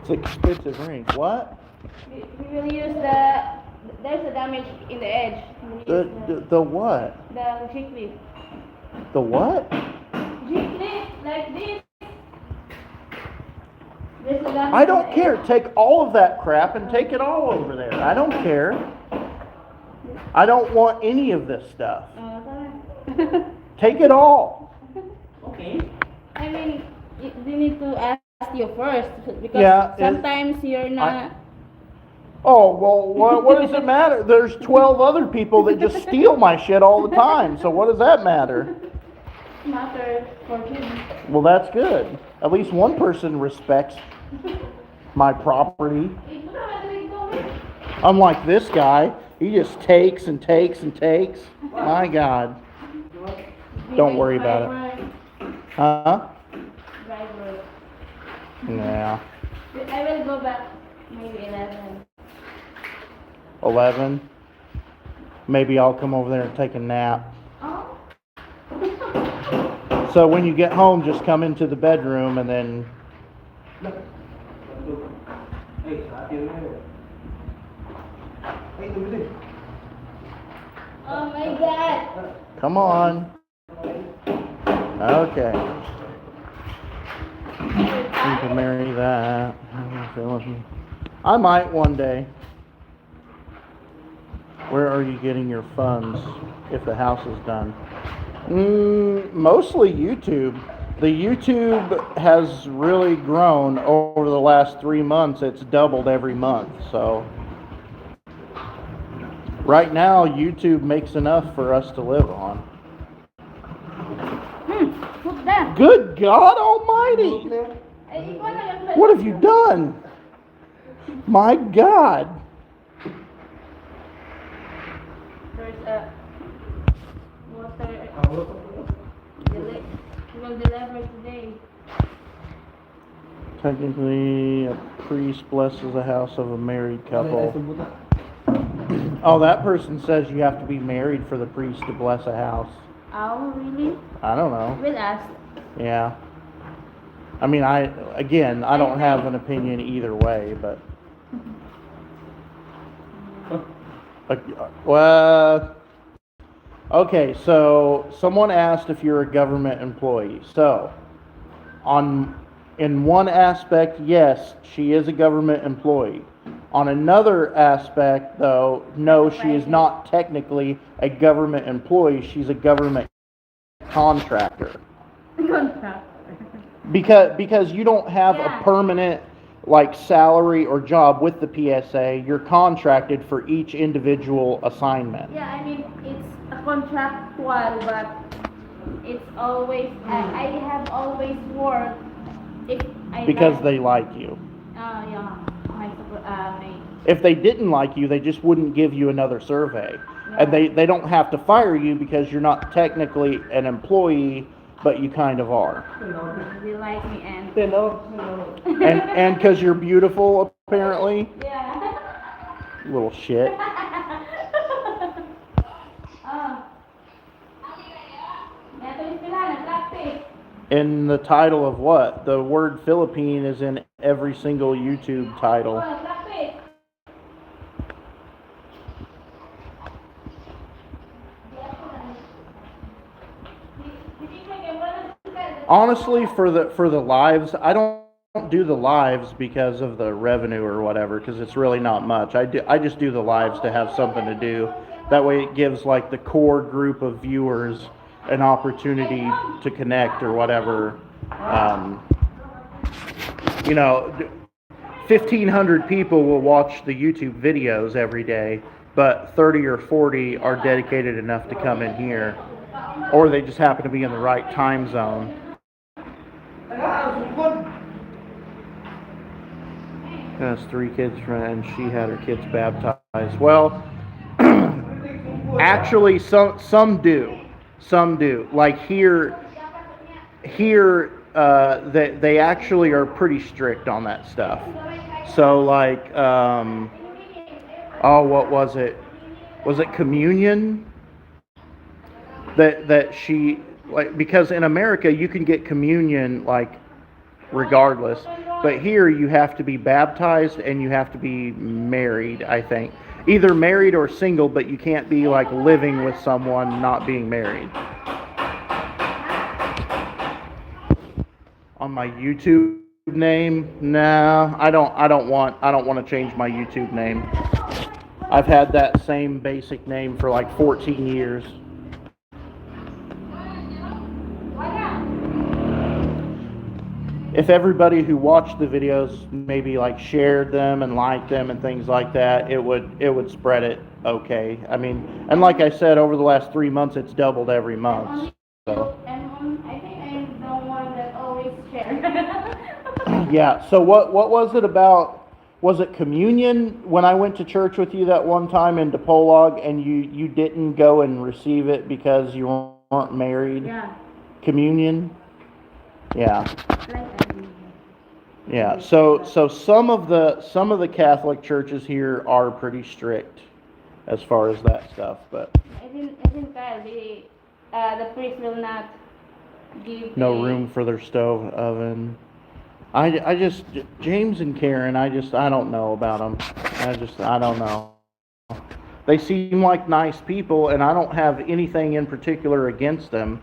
It's an expensive ring. What? We will use there's a damage in the edge. We will use The what? the G clip. The what? G clip like this. There's a damage I don't in the care. edge. Take all of that crap and take it all over there. I don't care. I don't want any of this stuff. Tara. Take it all. Okay. I mean, they need to ask you first because Yeah, sometimes you're not. Oh, well, what does it matter? There's 12 other people that just steal my shit all the time. So what does that matter? Matter for him. Well, that's good. At least one person respects my property. Unlike this guy, he just takes and takes and takes. My God. Don't worry about it. Huh? Driver. Yeah. I will go back maybe 11. 11. Maybe I'll come over there and take a nap. Oh. So when you get home, just come into the bedroom and then... Oh my God. Come on. Okay. You can marry that. I might one day. Where are you getting your funds if the house is done? Mostly YouTube. The YouTube has really grown over the last 3 months. It's doubled every month. So right now, YouTube makes enough for us to live on. What's that? Good God Almighty! What have you done? My God! There's a water. Will deliver today. Technically, a priest blesses the house of a married couple. Oh, that person says you have to be married for the priest to bless a house. Oh, really? I don't know. We'll ask. Yeah. I mean, I don't have an opinion either way, but... Well... Okay, so someone asked if you're a government employee. So, in one aspect, yes, she is a government employee. On another aspect, though, no, she is not technically a government employee. She's a government contractor. Because you don't have a permanent salary or job with the PSA. You're contracted for each individual assignment. Yeah, I mean it's a contractual, but it's always I have always worked because they like you. Yeah, my If they didn't like you, they just wouldn't give you another survey. Yeah. And they don't have to fire you because you're not technically an employee, but you kind of are. They like me and And because you're beautiful, apparently. yeah. Little shit. In the title of what? The word Philippine is in every single YouTube title. Honestly, for the lives, I don't do the lives because of the revenue or whatever, because it's really not much. I just do the lives to have something to do. That way it gives the core group of viewers an opportunity to connect or whatever. 1,500 people will watch the YouTube videos every day, but 30 or 40 are dedicated enough to come in here, or they just happen to be in the right time zone. Has 3 kids, and she had her kids baptized. Well, actually, some do. Some do. Like here, they actually are pretty strict on that stuff. So what was it? Was it communion? That she because in America you can get communion regardless. But here you have to be baptized and you have to be married, I think. Either married or single, but you can't be like living with someone not being married. On my YouTube name, no, I don't want to change my YouTube name. I've had that same basic name for like 14 years. If everybody who watched the videos maybe like shared them and liked them and things like that, it would spread it okay. I mean, and like I said, over the last 3 months, it's doubled every month. So. I think I'm the one that always shares. Yeah. So what was it about? Was it communion when I went to church with you that one time in DePolog and you didn't go and receive it because you weren't married? Yeah. Communion. Yeah. Yeah. So some of the Catholic churches here are pretty strict as far as that stuff, but I think the priest will not give no room for their stove oven. I just James and Karen, I don't know about them. I don't know. They seem like nice people, and I don't have anything in particular against them.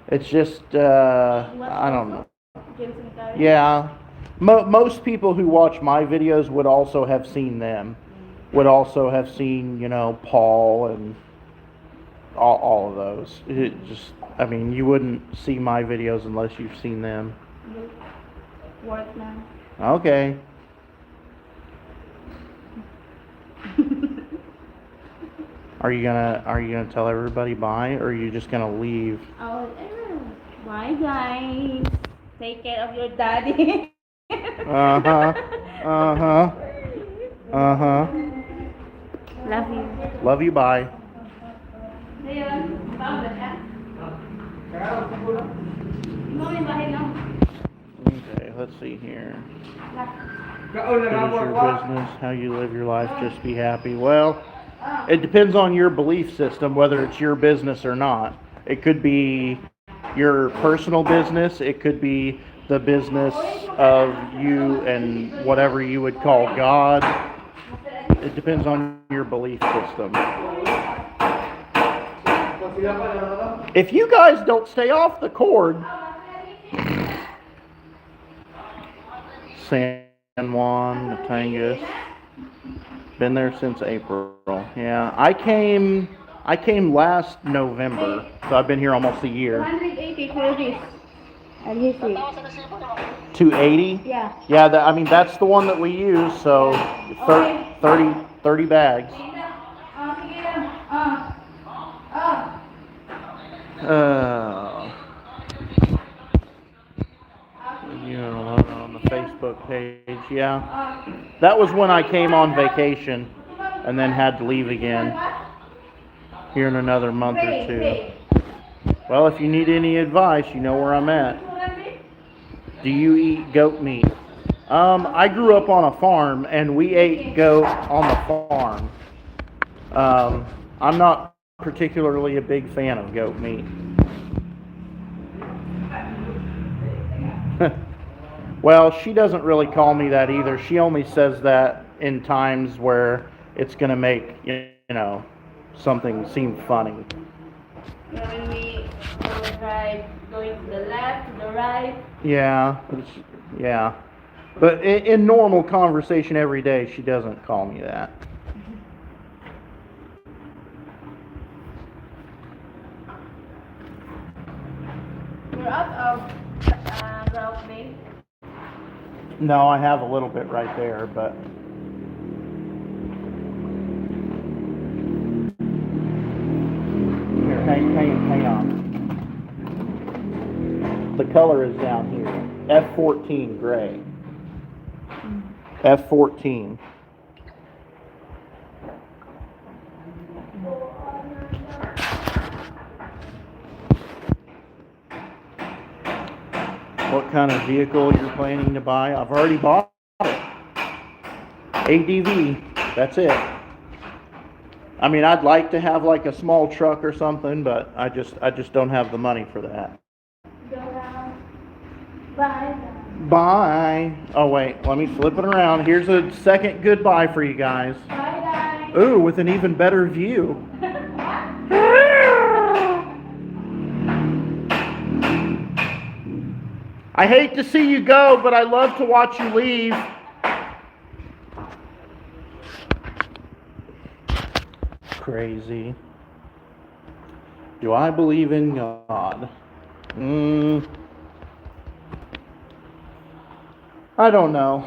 It's just I don't know. Yeah. Most people who watch my videos would also have seen them. Would also have seen, Paul and all of those. I mean, you wouldn't see my videos unless you've seen them. Work now. Okay. Are you gonna tell everybody bye, or are you just gonna leave? Bye guys. Take care of your daddy. Uh-huh. Uh-huh. Uh-huh. Love you. Love you, bye. Okay, let's see here. What is your business? How you live your life? Just be happy. Well, it depends on your belief system, whether it's your business or not. It could be your personal business. It could be the business of you and whatever you would call God. It depends on your belief system. If you guys don't stay off the cord, San Juan, Matangas, been there since April. Yeah, I came last November, so I've been here almost a year. 180 for this. And here's it. 280? Yeah. Yeah, I mean, that's the one that we use, so 30 bags. On the Facebook page, yeah. That was when I came on vacation and then had to leave again here in another month or two. Well, if you need any advice, you know where I'm at. Do you eat goat meat? I grew up on a farm and we ate goat on the farm. I'm not particularly a big fan of goat meat. Well, she doesn't really call me that either. She only says that in times where it's going to make, something seem funny. When we drive, going to the left, to the right. Yeah. But in normal conversation every day, she doesn't call me that. We're out of Ralph Bay. No, I have a little bit right there, but here, hang on. The color is down here. F14 gray. F14. What kind of vehicle you're planning to buy? I've already bought it. ADV. That's it. I mean, I'd like to have like a small truck or something, but I just don't have the money for that. Go down. Bye. Bye. Oh, wait. Let me flip it around. Here's a second goodbye for you guys. Bye, guys. Ooh, with an even better view. I hate to see you go, but I love to watch you leave. Crazy. Do I believe in God? I don't know.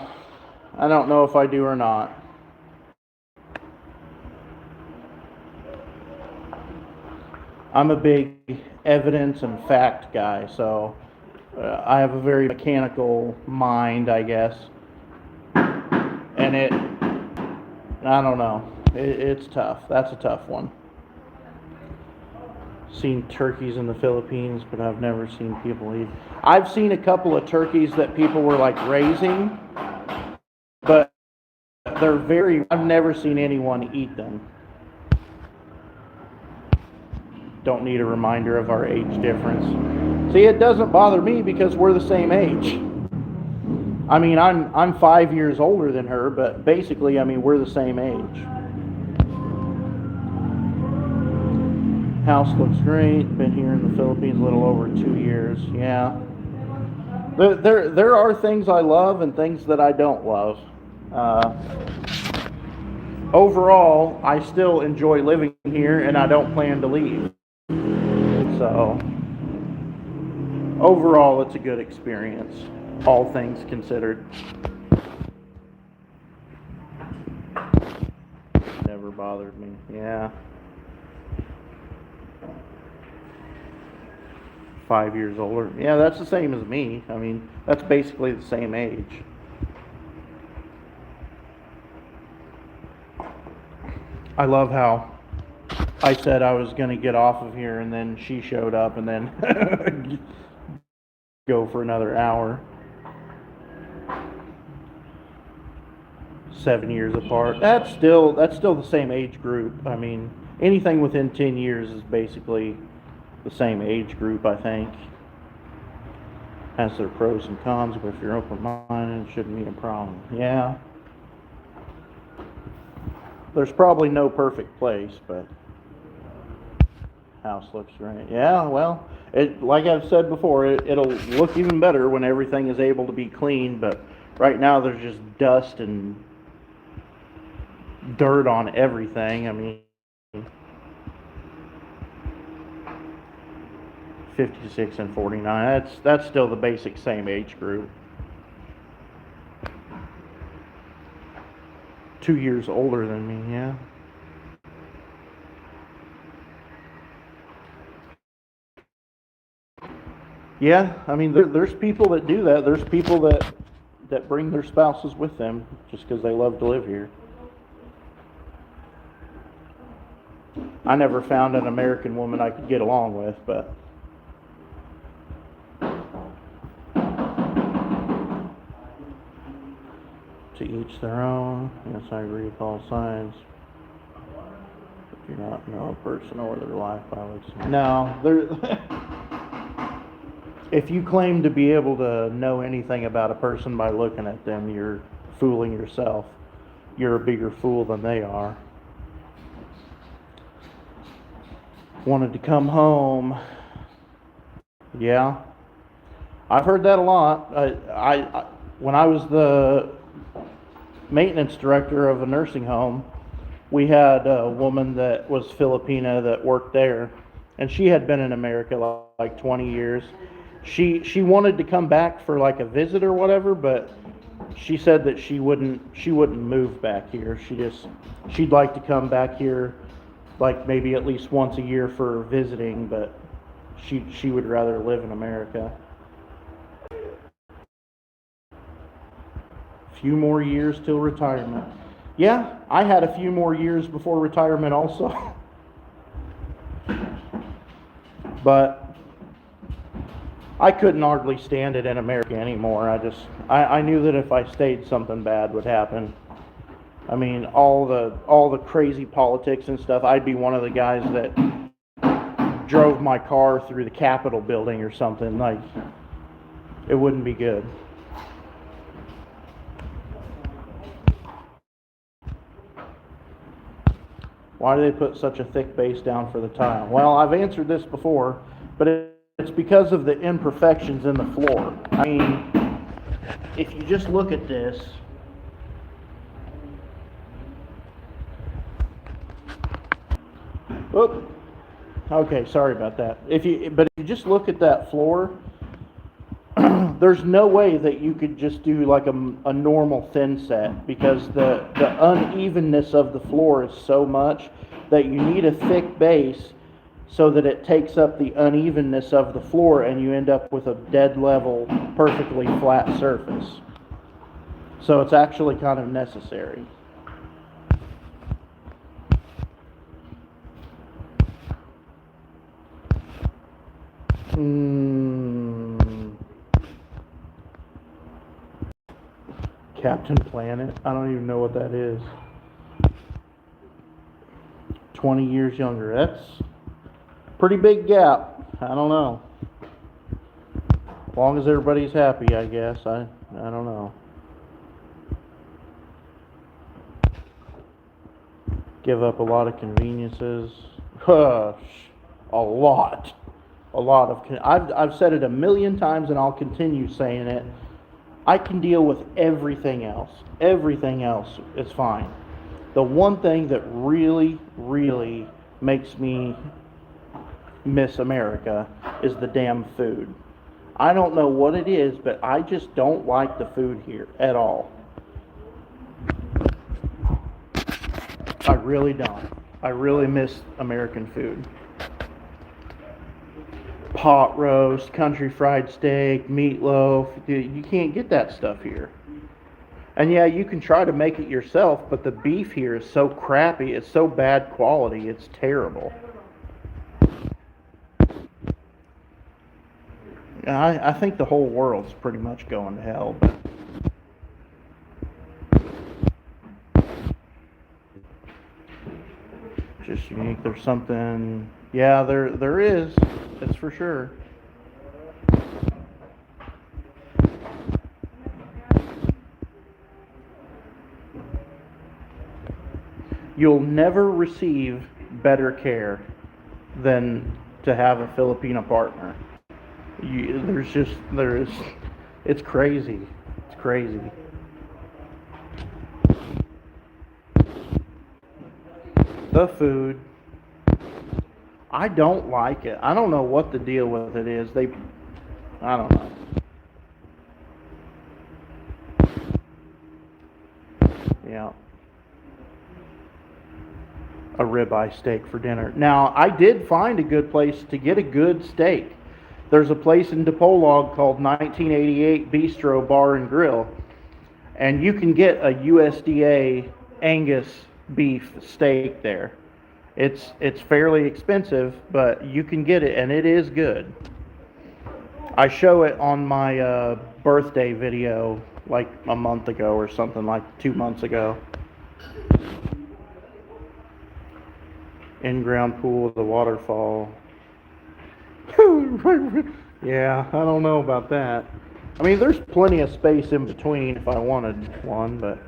I don't know if I do or not. I'm a big evidence and fact guy, so I have a very mechanical mind, I guess. And I don't know. It's tough. That's a tough one. Seen turkeys in the Philippines, but I've never seen people eat. I've seen a couple of turkeys that people were like raising, but I've never seen anyone eat them. Don't need a reminder of our age difference. See, it doesn't bother me because we're the same age. I mean, I'm 5 years older than her, but basically, I mean, we're the same age. House looks great. Been here in the Philippines a little over 2 years. Yeah. There are things I love and things that I don't love. Overall, I still enjoy living here and I don't plan to leave. So, overall, it's a good experience, all things considered. Never bothered me. Yeah. 5 years older. Yeah, that's the same as me. I mean, that's basically the same age. I love how I said I was going to get off of here and then she showed up and then go for another hour. 7 years apart. That's still the same age group. I mean, anything within 10 years is basically the same age group, I think. Has their pros and cons, but if you're open-minded, it shouldn't be a problem. Yeah. There's probably no perfect place, but house looks great. Yeah, well, like I've said before, it'll look even better when everything is able to be clean, but right now there's just dust and dirt on everything. I mean, 56 and 49, that's still the basic same age group. 2 years older than me, yeah. Yeah, I mean, there's people that do that. There's people that bring their spouses with them just because they love to live here. I never found an American woman I could get along with, but to each their own. Yes, I agree with all sides. If you not know a person or their life, I would say. No, if you claim to be able to know anything about a person by looking at them, you're fooling yourself. You're a bigger fool than they are. Wanted to come home. Yeah, I've heard that a lot. I when I was the maintenance director of a nursing home, we had a woman that was Filipina that worked there, and she had been in America like 20 years. She wanted to come back for like a visit or whatever, but she said that she wouldn't move back here. She'd like to come back here like maybe at least once a year for visiting, but she would rather live in America. Few more years till retirement. Yeah, I had a few more years before retirement also. But I couldn't hardly stand it in America anymore. I knew that if I stayed, something bad would happen. I mean, all the crazy politics and stuff, I'd be one of the guys that drove my car through the Capitol building or something. Like, it wouldn't be good. Why do they put such a thick base down for the tile? Well, I've answered this before, but it's because of the imperfections in the floor. I mean, if you just look at this, whoop. Okay, sorry about that. But if you just look at that floor, there's no way that you could just do like a normal thin set, because the unevenness of the floor is so much that you need a thick base so that it takes up the unevenness of the floor and you end up with a dead level, perfectly flat surface. So it's actually kind of necessary. Captain Planet? I don't even know what that is. 20 years younger. That's a pretty big gap. I don't know. As long as everybody's happy, I guess. I don't know. Give up a lot of conveniences. Hush. A lot of. I've said it a million times, and I'll continue saying it. I can deal with everything else. Everything else is fine. The one thing that really, really makes me miss America is the damn food. I don't know what it is, but I just don't like the food here at all. I really don't. I really miss American food. Pot roast, country fried steak, meatloaf. You can't get that stuff here. And yeah, you can try to make it yourself, but the beef here is so crappy, it's so bad quality, it's terrible. I think the whole world's pretty much going to hell, but just unique. There's something, yeah, there is. That's for sure. You'll never receive better care than to have a Filipino partner. It's crazy. It's crazy. The food, I don't like it. I don't know what the deal with it is. I don't know. Yeah. A ribeye steak for dinner. Now, I did find a good place to get a good steak. There's a place in DePolog called 1988 Bistro Bar and Grill, and you can get a USDA Angus beef steak there. It's fairly expensive, but you can get it, and it is good. I show it on my birthday video like a month ago or something, like 2 months ago. In-ground pool with a waterfall. Yeah, I don't know about that. I mean, there's plenty of space in between if I wanted one, but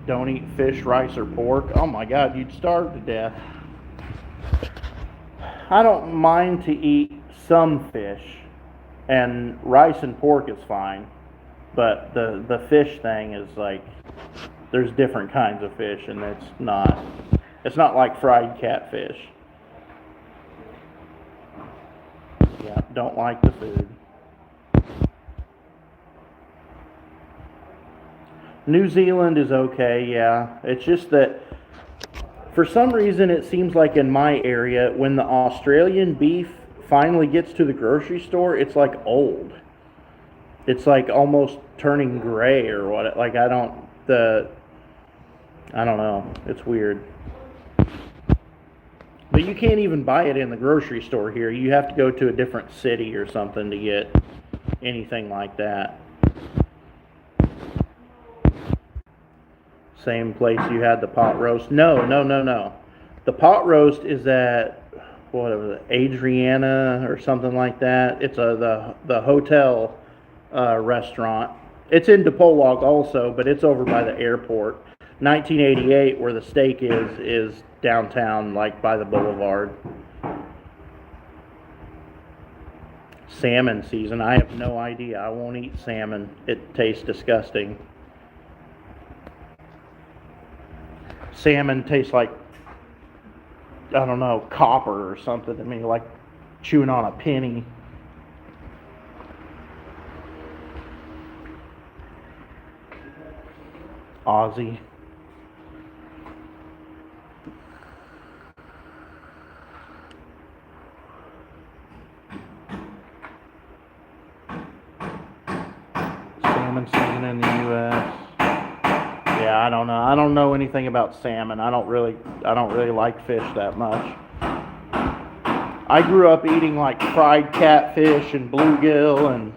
don't eat fish, rice, or pork. Oh my God, you'd starve to death. I don't mind to eat some fish, and rice and pork is fine, but the fish thing is like, there's different kinds of fish, and it's not like fried catfish. Yeah, don't like the food. New Zealand is okay, yeah. It's just that for some reason it seems like in my area, when the Australian beef finally gets to the grocery store, it's like old. It's like almost turning gray or what. Like I don't know. It's weird. But you can't even buy it in the grocery store here. You have to go to a different city or something to get anything like that. Same place you had the pot roast. No. The pot roast is at, what was it, Adriana or something like that. It's the hotel restaurant. It's in DePolog also, but it's over by the airport. 1988, where the steak is downtown, like by the boulevard. Salmon season. I have no idea. I won't eat salmon. It tastes disgusting. Salmon tastes like, I don't know, copper or something to me, like chewing on a penny. Aussie. Salmon season in the U.S. Yeah, I don't know. I don't know anything about salmon. I don't really like fish that much. I grew up eating like fried catfish and bluegill and